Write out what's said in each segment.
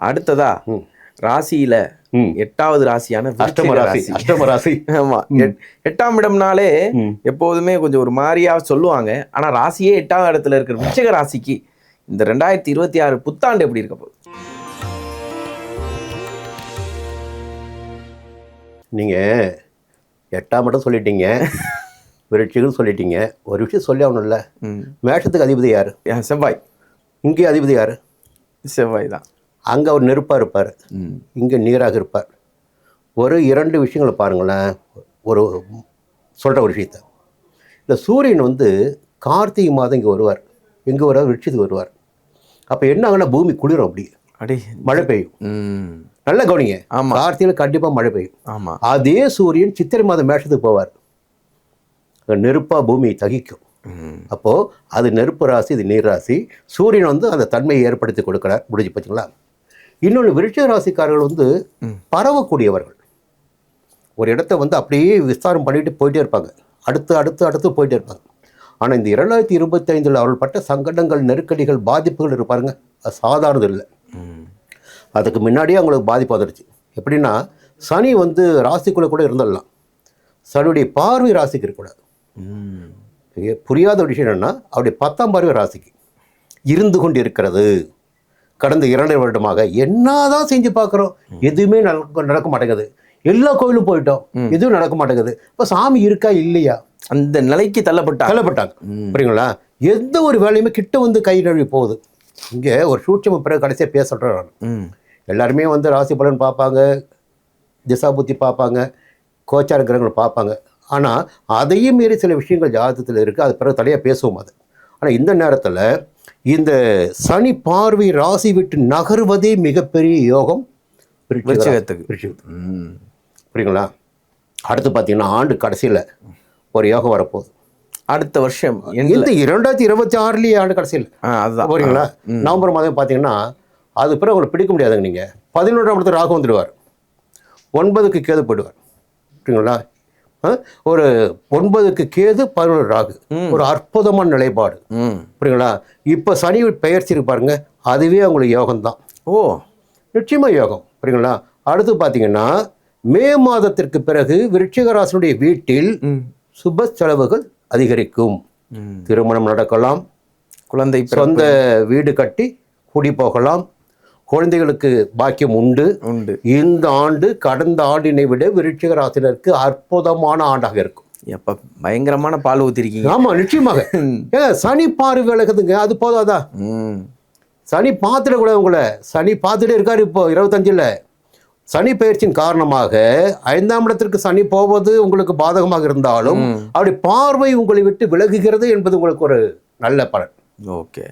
அடுத்ததா ராசியில 8வது ராசியான அஷ்டம ராசி. ஆமா, 8ஆம் இடம்னாலே எப்போதுமே கொஞ்சம் ஒரு மாதிரியா சொல்லுவாங்க. ஆனா ராசியே 8வது இடத்துல இருக்கிற விருச்சிக ராசிக்கு இந்த 2026 புத்தாண்டு எப்படி இருக்க போகுது? நீங்க 8ஆம் இடம் சொல்லிட்டீங்க, விருச்சிகம் சொல்லிட்டீங்க. ஒரு விஷயம் சொல்லி ஆகணும்ல, மேஷத்துக்கு அதிபதி யாரு? செவ்வாய். இங்கே அதிபதி யாரு? செவ்வாய் தான். அங்கே அவர் நெருப்பாக இருப்பார், இங்கே நீராக இருப்பார். ஒரு 2 விஷயங்களை பாருங்களேன். ஒரு சொல்கிற ஒரு விஷயத்த, இந்த சூரியன் வந்து கார்த்திகை மாதம் இங்கே வருவார், எங்கே வருவார்? விருட்சத்துக்கு வருவார். அப்போ என்ன ஆகுனா பூமி குளிரும், அப்படி மழை பெய்யும். நல்ல கவனிங்க, கார்த்திகையில் கண்டிப்பாக மழை பெய்யும். ஆமாம். அதே சூரியன் சித்திரை மாதம் மேஷத்துக்கு போவார், நெருப்பாக பூமியை தகிக்கும். அப்போது அது நெருப்பு ராசி, இது நீர் ராசி. சூரியன் வந்து அந்த தன்மையை ஏற்படுத்தி கொடுக்கிறார். முடிஞ்சு போச்சுங்களா? இன்னொன்று, விருச்சிக ராசிக்காரர்கள் வந்து பரவக்கூடியவர்கள். ஒரு இடத்த வந்து அப்படியே விஸ்தாரம் பண்ணிட்டு போயிட்டே இருப்பாங்க, அடுத்து அடுத்து அடுத்து போயிட்டே இருப்பாங்க. ஆனால் இந்த 2025 அவர்கள் பட்ட சங்கடங்கள், நெருக்கடிகள், பாதிப்புகள் இருப்பாருங்க, அது சாதாரணது இல்லை. அதுக்கு முன்னாடியே அவங்களுக்கு பாதிப்பு வந்துடுச்சு. எப்படின்னா, சனி வந்து ராசிக்குள்ளே கூட இருந்துடலாம், சனியுடைய பார்வை ராசிக்கு இருக்கக்கூடாது. புரியாத ஒரு விஷயம் என்னென்னா, அவருடைய 10ஆம் பார்வை ராசிக்கு இருந்து கொண்டு இருக்கிறது. கடந்த 2 வருடமாக என்னதான் செஞ்சு பார்க்குறோம், எதுவுமே நடக்க மாட்டேங்குது. எல்லா கோயிலும் போயிட்டோம், எதுவும் நடக்க மாட்டேங்குது. இப்போ சாமி இருக்கா இல்லையா, அந்த நிலைக்கு தள்ளப்பட்டாங்க. புரியுங்களா? எந்த ஒரு வேலையுமே கிட்ட வந்து கை நழுவி போகுது. இங்கே ஒரு சூட்சம பிறகு கடைசியாக பேச சொல்கிறேன் நான். எல்லாருமே வந்து ராசி பலன் பார்ப்பாங்க, திசா புத்தி பார்ப்பாங்க, கோச்சார கிரகங்களை பார்ப்பாங்க. ஆனால் அதையும் மீறி சில விஷயங்கள் ஜாதகத்தில் இருக்குது, அது பிறகு தடையாக பேசுவோம் அது. ஆனால் இந்த நேரத்தில் இந்த சனி பார்வை ராசி விட்டு நகர்வதே மிகப்பெரிய யோகம் விருச்சிகத்துக்கு. புரியுங்களா? அடுத்து பார்த்தீங்கன்னா, ஆண்டு கடைசியில் ஒரு யோகம் வரப்போகுது. அடுத்த வருஷம் இந்த 2026 ஆண்டு கடைசியில் அதுதான். புரியுங்களா? நவம்பர் மாதம் பார்த்தீங்கன்னா, அது பிறகு உங்களுக்கு பிடிக்க முடியாதுங்க. நீங்கள் 11ஆம் இடத்துல ராகு வந்துடுவார், 9க்கு கேது போயிடுவார். புரியுங்களா? ஒரு 9க்கு கேது, 11 ராகு, ஒரு அற்புதமான நிலைப்பாடு. புரியுங்களா? இப்போ சனி பெயர்ச்சி இருப்பாருங்க, அதுவே அவங்களுக்கு யோகம்தான். நிச்சயமாக யோகம். புரியுங்களா? அடுத்து பார்த்தீங்கன்னா, மே மாதத்திற்கு பிறகு விருச்சிக ராசியுடைய வீட்டில் சுப செலவுகள் அதிகரிக்கும். திருமணம் நடக்கலாம், குழந்தை சொந்த வீடு கட்டி குடி போகலாம், குழந்தைகளுக்கு பாக்கியம் உண்டு. இந்த ஆண்டு கடந்த ஆண்டினை விட விருச்சிக ராசினருக்கு அற்புதமான ஆண்டாக இருக்கும். எப்ப பயங்கரமான பால் ஊத்திருக்கீங்க. ஆமா, நிச்சயமாக. சனி பார்வை விலகுதுங்க, அது போதாதா? சனி பார்த்துட கூட, உங்களை சனி பார்த்துட்டே இருக்காரு. இப்போ 25ல் சனி பயிற்சியின் காரணமாக 5ஆம் இடத்திற்கு சனி போவது உங்களுக்கு பாதகமாக இருந்தாலும் அப்படி பார்வை உங்களை விட்டு விலகுகிறது என்பது உங்களுக்கு ஒரு நல்ல பலன். ஓகே.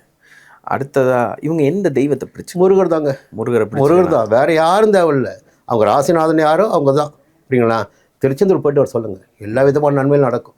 அடுத்ததா இவங்க எந்த தெய்வத்தை பிடிச்சி? முருகர் தாங்க. முருகர் தான், வேற யாரும் தேவையில்லை. அவங்க ராசிநாதன் யாரோ அவங்க தான். அப்படிங்களா? திருச்செந்தூர் போயிட்டு வர சொல்லுங்கள், எல்லா விதமான நன்மையும் நடக்கும்.